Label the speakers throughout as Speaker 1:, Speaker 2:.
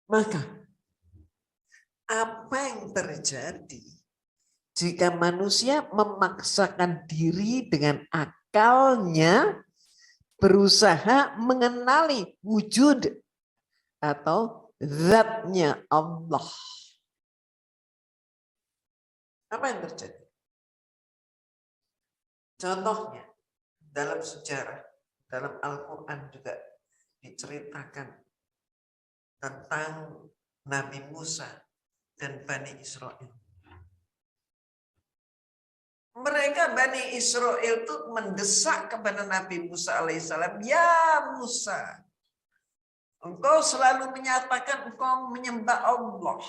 Speaker 1: Maka apa yang terjadi jika manusia memaksakan diri dengan akalnya berusaha mengenali wujud atau zatnya Allah? Apa yang terjadi? Contohnya dalam sejarah, dalam Al-Quran juga diceritakan tentang Nabi Musa dan Bani Israel. Mereka Bani Israel itu mendesak kepada Nabi Musa alaihissalam, ya Musa, engkau selalu menyatakan engkau menyembah Allah.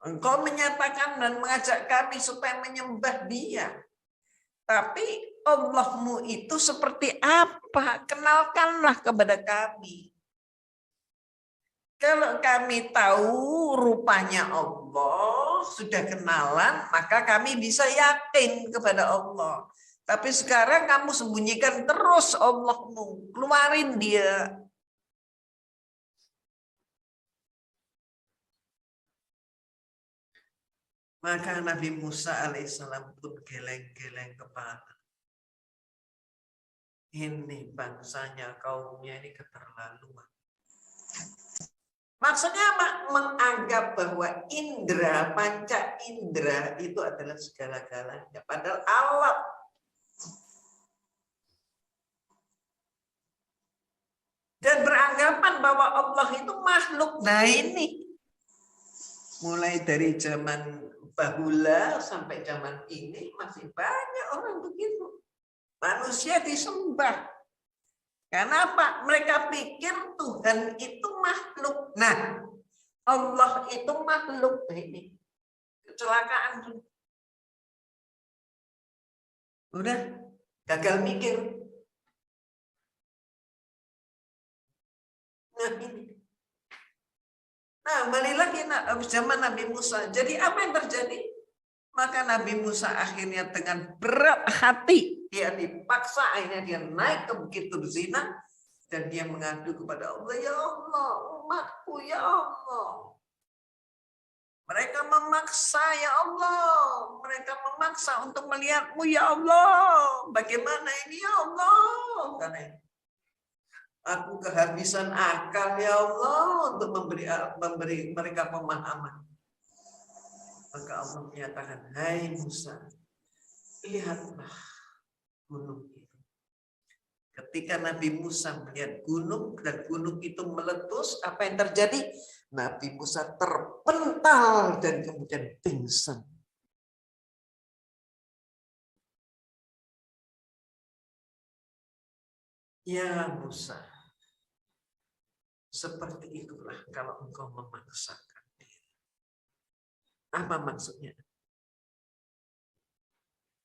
Speaker 1: Engkau menyatakan dan mengajak kami supaya menyembah Dia. Tapi Allahmu itu seperti apa? Kenalkanlah kepada kami. Kalau kami tahu rupanya Allah, sudah kenalan, maka kami bisa yakin kepada Allah. Tapi sekarang kamu sembunyikan terus Allahmu, keluarin Dia. Maka Nabi Musa alaihissalam pun geleng-geleng kepala. Ini bangsanya, kaumnya ini keterlaluan. Maksudnya menganggap bahwa indera, panca indera itu adalah segala-galanya. Padahal alat. Dan beranggapan bahwa Allah itu makhluk. Nah ini. Mulai dari zaman bahula sampai zaman ini masih banyak orang begitu. Manusia disembah. Karena apa? Mereka pikir Tuhan itu makhluk. Nah, Allah itu makhluk. Ini kecelakaan. Udah gagal mikir. Nah ini. Nah, kembali lagi zaman Nabi Musa. Jadi apa yang terjadi? Maka Nabi Musa akhirnya dengan berat hati, dia dipaksa, akhirnya dia naik ke Bukit Turzina dan dia mengadu kepada Allah, ya Allah, umatku ya Allah. Mereka memaksa ya Allah, mereka memaksa untuk melihatmu ya Allah. Bagaimana ini ya Allah? Karena aku kehabisan akal ya Allah untuk memberi mereka pemahaman. Maka Allah menyatakan, hai Musa, lihatlah gunung itu. Ketika Nabi Musa melihat gunung dan gunung itu meletus, apa yang terjadi? Nabi Musa terpental dan kemudian pingsan. Ya Musa, seperti itulah kalau engkau memaksakan. Apa maksudnya?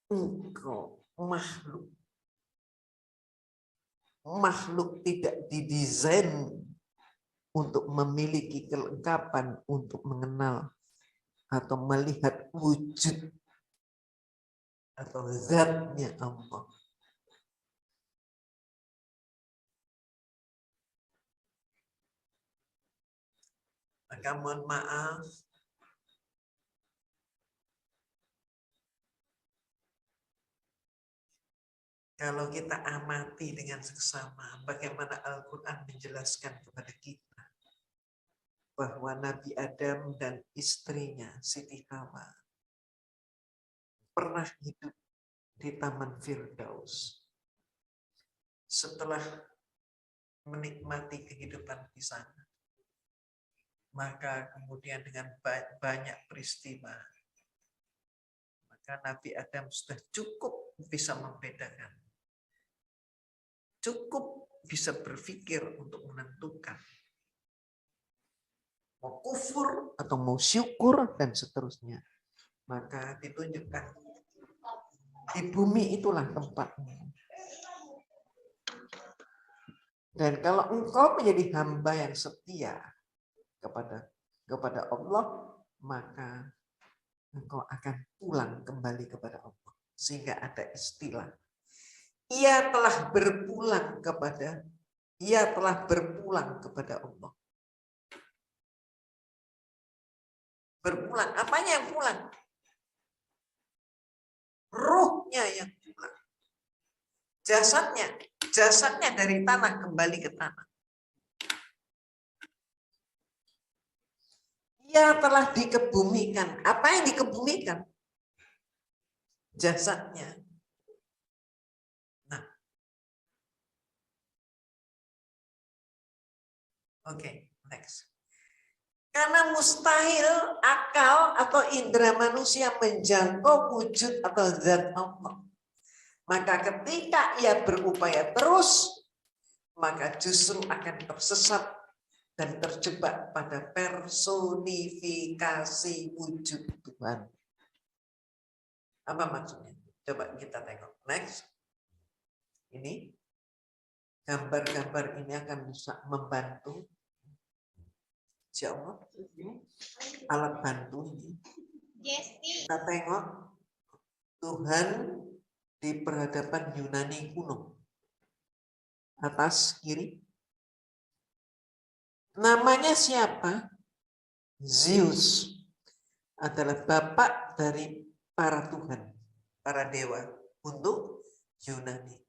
Speaker 1: Engkau makhluk. Makhluk tidak didesain untuk memiliki kelengkapan untuk mengenal atau melihat wujud atau zatnya Allah. Maka mohon maaf, kalau kita amati dengan seksama bagaimana Al-Quran menjelaskan kepada kita bahwa Nabi Adam dan istrinya Siti Hawa pernah hidup di Taman Firdaus. Setelah menikmati kehidupan di sana, maka kemudian dengan banyak peristiwa, maka Nabi Adam sudah cukup bisa membedakan. Cukup bisa berpikir untuk menentukan mau kufur atau mau syukur dan seterusnya. Maka ditunjukkan di bumi itulah tempatnya. Dan kalau engkau menjadi hamba yang setia kepada Allah, maka engkau akan pulang kembali kepada Allah. Sehingga ada istilah, ia telah berpulang kepada Allah. berpulang. Apanya yang pulang? Ruhnya yang pulang. Jasadnya dari tanah kembali ke tanah. Ia telah dikebumikan. Apa yang dikebumikan? Jasadnya. Nah, oke, next. Karena mustahil akal atau indera manusia menjangkau wujud atau zat Allah. Maka ketika ia berupaya terus, maka justru akan tersesat dan terjebak pada personifikasi wujud Tuhan. Apa maksudnya? Coba kita tengok. Next. Ini gambar-gambar ini akan bisa membantu. Insya Allah. Alat bantu ini. Kita tengok Tuhan di peradaban Yunani kuno. Atas kiri. Namanya siapa? Zeus. Adalah bapak dari para Tuhan, para dewa untuk Yunani.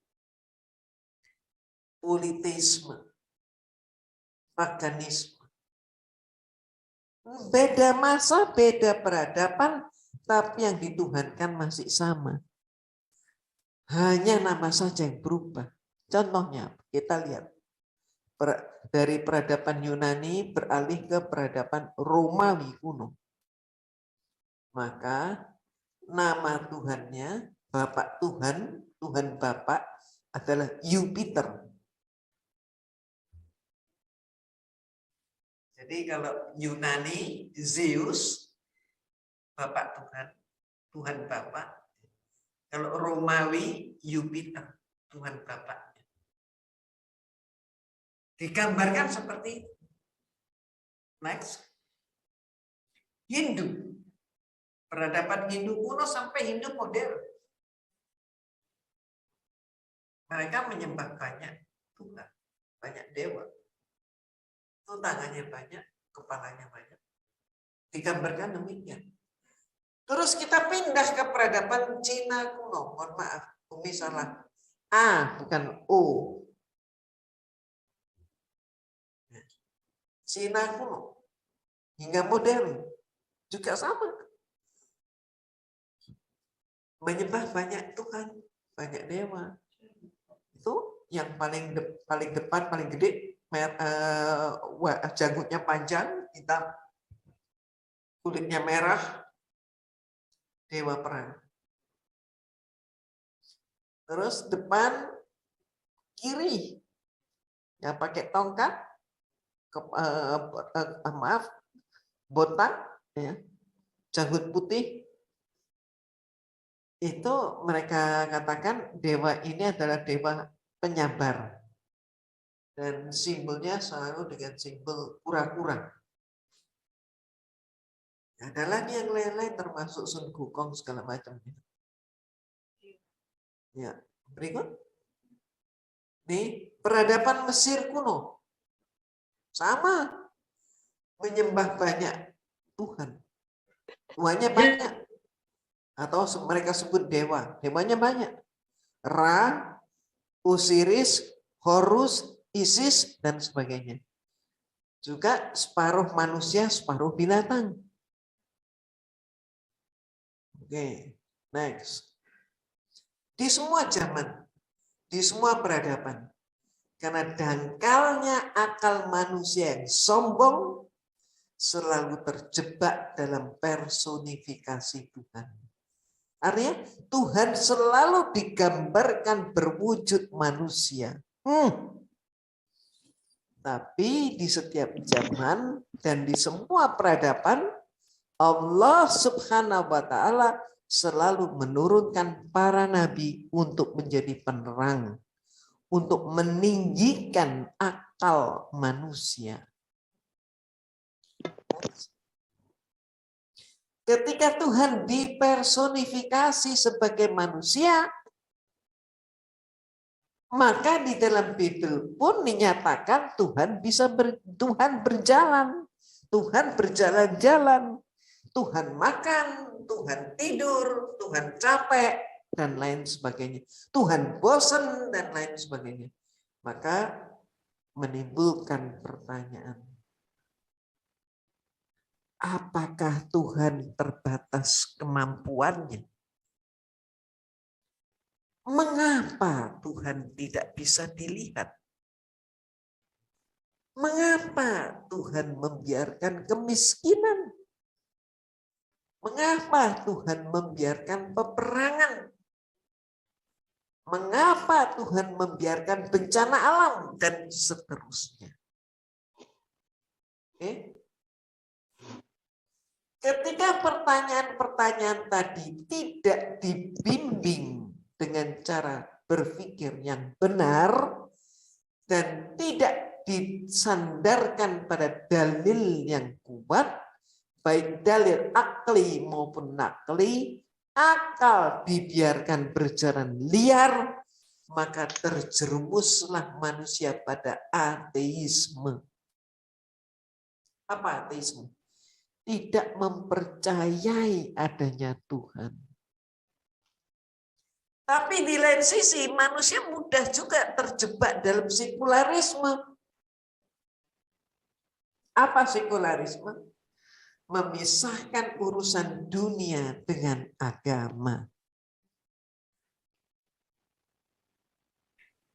Speaker 1: Politeisme, paganisme. Beda masa, beda peradaban, tapi yang dituhankan masih sama. Hanya nama saja yang berubah. Contohnya, kita lihat. Dari peradaban Yunani beralih ke peradaban Romawi kuno. Maka nama Tuhannya, Bapak Tuhan, Tuhan Bapak adalah Jupiter. Jadi kalau Yunani, Zeus, Bapak Tuhan, Tuhan Bapak. Kalau Romawi, Jupiter, Tuhan Bapak. Digambarkan seperti itu. Next. Hindu. Peradaban Hindu kuno sampai Hindu modern. Mereka menyembah banyak Tuhan, banyak dewa. Itu tangannya banyak, kepalanya banyak. Digambarkan demikian. Terus kita pindah ke peradaban Cina kuno. Mohon maaf, Umi salah. A bukan O. Cina kuno hingga modern juga sama, menyembah banyak Tuhan, banyak dewa. Itu yang paling depan, paling gede, janggutnya panjang, hitam, kulitnya merah, dewa perang. Terus depan kiri yang pakai tongkat, botak, ya, janggut putih, itu mereka katakan dewa ini adalah dewa penyabar, dan simbolnya selalu dengan simbol kura-kura. Ada lagi yang lain-lain termasuk Sun Wukong segala macamnya. Ya, berikut. Nih, peradaban Mesir kuno sama, menyembah banyak Tuhan. Tuhannya banyak. Atau mereka sebut dewa. Dewanya banyak. Ra, Osiris, Horus, Isis, dan sebagainya. Juga separuh manusia, separuh binatang. Oke, next. Di semua zaman, di semua peradaban, karena dangkalnya akal manusia yang sombong selalu terjebak dalam personifikasi Tuhan. Artinya Tuhan selalu digambarkan berwujud manusia. Tapi di setiap zaman dan di semua peradaban, Allah Subhanahu wa Ta'ala selalu menurunkan para nabi untuk menjadi penerang, untuk meninggikan akal manusia. Ketika Tuhan dipersonifikasi sebagai manusia, maka di dalam Bible pun dinyatakan Tuhan berjalan, Tuhan berjalan-jalan, Tuhan makan, Tuhan tidur, Tuhan capek, dan lain sebagainya. Tuhan bosan, dan lain sebagainya. Maka menimbulkan pertanyaan. Apakah Tuhan terbatas kemampuannya? Mengapa Tuhan tidak bisa dilihat? Mengapa Tuhan membiarkan kemiskinan? Mengapa Tuhan membiarkan peperangan? Mengapa Tuhan membiarkan bencana alam dan seterusnya? Oke. Ketika pertanyaan-pertanyaan tadi tidak dibimbing dengan cara berpikir yang benar dan tidak disandarkan pada dalil yang kuat, baik dalil akli maupun nakli, akal dibiarkan berjalan liar, maka terjerumuslah manusia pada ateisme. Apa ateisme? Tidak mempercayai adanya Tuhan. Tapi di lain sisi manusia mudah juga terjebak dalam sekularisme. Apa sekularisme? Memisahkan urusan dunia dengan agama.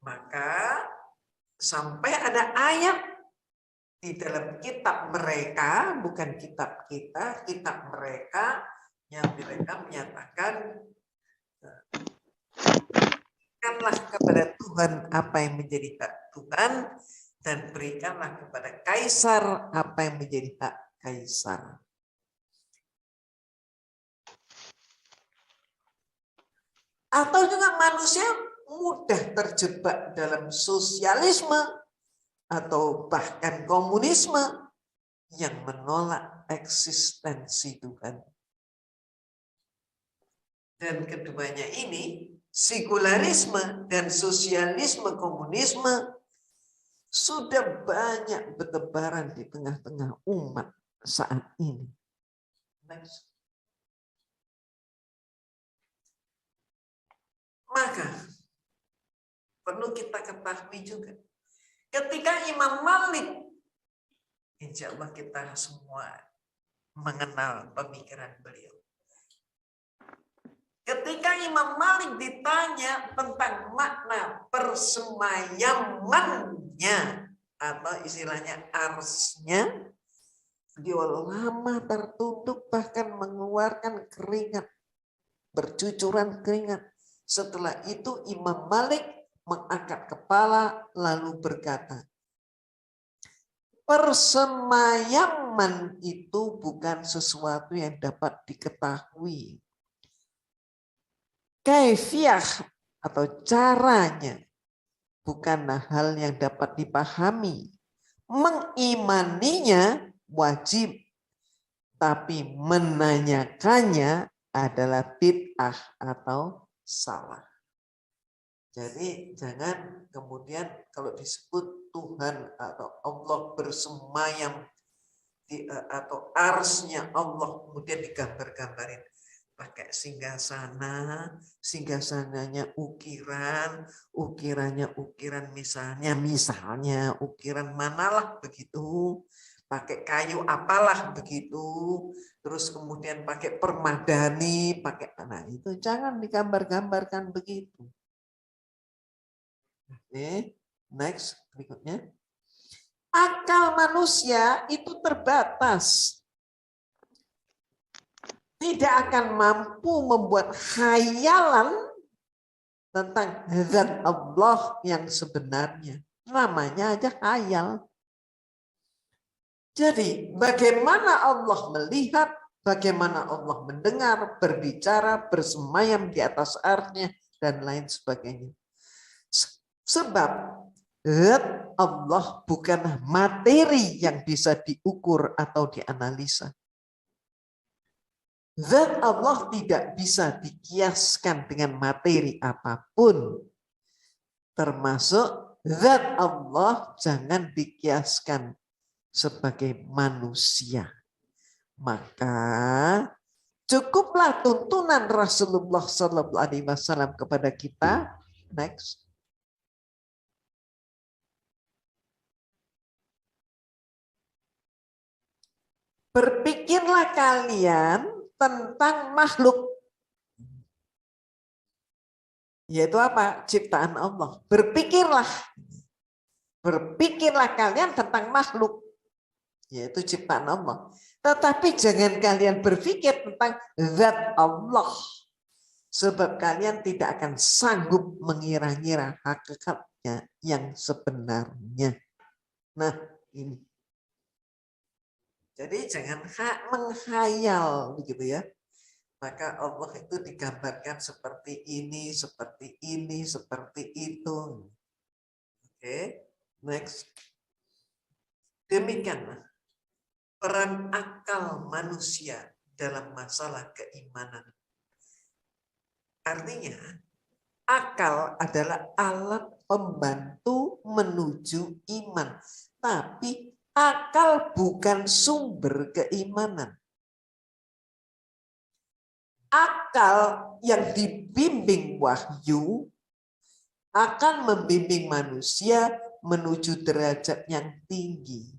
Speaker 1: Maka sampai ada ayat di dalam kitab mereka, bukan kitab kita, kitab mereka yang mereka menyatakan berikanlah kepada Tuhan apa yang menjadi hak Tuhan dan berikanlah kepada kaisar apa yang menjadi hak kaisar. Atau juga manusia mudah terjebak dalam sosialisme atau bahkan komunisme yang menolak eksistensi Tuhan. Dan keduanya ini, sekularisme dan sosialisme komunisme, sudah banyak bertebaran di tengah-tengah umat saat ini. Next. Maka perlu kita ketahui juga, ketika Imam Malik, insya Allah kita semua mengenal pemikiran beliau. Ketika Imam Malik ditanya tentang makna persemayamannya atau istilahnya arsnya, beliau lama tertunduk bahkan mengeluarkan keringat, bercucuran keringat. Setelah itu Imam Malik mengangkat kepala lalu berkata, persemayaman itu bukan sesuatu yang dapat diketahui. Kaifiah atau caranya bukanlah hal yang dapat dipahami. Mengimaninya wajib, tapi menanyakannya adalah bid'ah atau salah. Jadi jangan kemudian kalau disebut Tuhan atau Allah bersemayam atau arsnya Allah kemudian digambar-gambarin pakai singgasana, singgasananya ukiran, ukirannya ukiran misalnya ukiran manalah begitu, pakai kayu apalah begitu, terus kemudian pakai permadani, pakai itu jangan digambar-gambarkan begitu. Oke, next berikutnya. Akal manusia itu terbatas. Tidak akan mampu membuat khayalan tentang zat Allah yang sebenarnya. Namanya aja khayal. Jadi bagaimana Allah melihat, bagaimana Allah mendengar, berbicara, bersemayam di atas arsy-Nya, dan lain sebagainya. Sebab zat Allah bukanlah materi yang bisa diukur atau dianalisa. Zat Allah tidak bisa dikiaskan dengan materi apapun. Termasuk zat Allah jangan dikiaskan sebagai manusia. Maka cukuplah tuntunan Rasulullah SAW kepada kita. Next. Berpikirlah kalian tentang makhluk. Yaitu apa? Ciptaan Allah. Berpikirlah. Berpikirlah kalian tentang makhluk. Yaitu ciptaan Allah. Tetapi jangan kalian berpikir tentang zat Allah. Sebab kalian tidak akan sanggup mengira-ngira hakikatnya yang sebenarnya. Nah, ini. Jadi jangan menghayal begitu ya. Maka Allah itu digambarkan seperti ini, seperti ini, seperti itu. Oke, next. Demikianlah peran akal manusia dalam masalah keimanan. Artinya, akal adalah alat pembantu menuju iman. Tapi akal bukan sumber keimanan. Akal yang dibimbing wahyu akan membimbing manusia menuju derajat yang tinggi,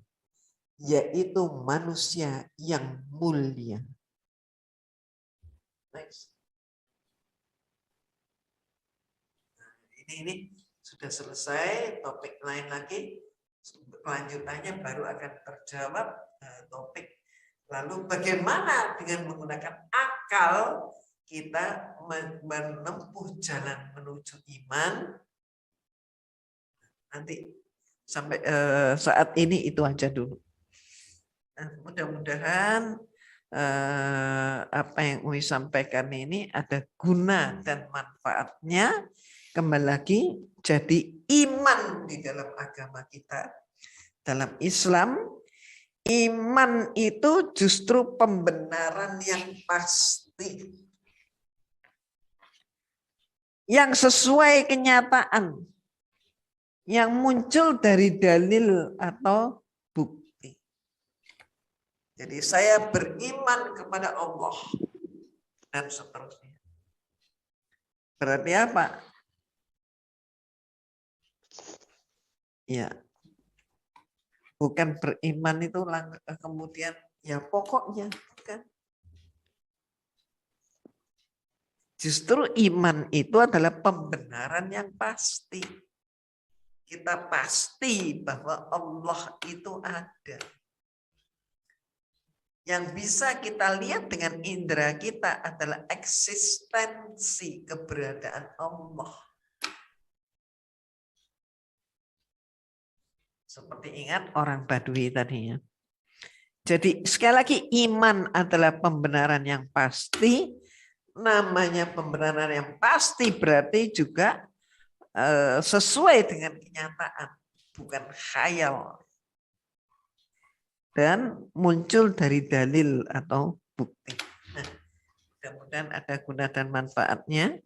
Speaker 1: yaitu manusia yang mulia. Next. Nah, ini sudah selesai, topik lain lagi. Kelanjutannya baru akan terjawab topik. Lalu bagaimana dengan menggunakan akal kita menempuh jalan menuju iman? Nanti sampai saat ini itu aja dulu. Nah, mudah-mudahan apa yang Ui sampaikan ini ada guna dan manfaatnya. Kembali lagi, jadi iman di dalam agama kita, dalam Islam, iman itu justru pembenaran yang pasti, yang sesuai kenyataan, yang muncul dari dalil atau bukti. Jadi saya beriman kepada Allah dan seterusnya. Berarti apa? Ya, bukan beriman itu kemudian ya pokoknya, bukan. Justru iman itu adalah pembenaran yang pasti. Kita pasti bahwa Allah itu ada. Yang bisa kita lihat dengan indera kita adalah eksistensi keberadaan Allah. Seperti ingat orang Badui tadinya. Jadi sekali lagi iman adalah pembenaran yang pasti. Namanya pembenaran yang pasti berarti juga sesuai dengan kenyataan, bukan khayal. Dan muncul dari dalil atau bukti. Nah, mudah-mudahan ada guna dan manfaatnya.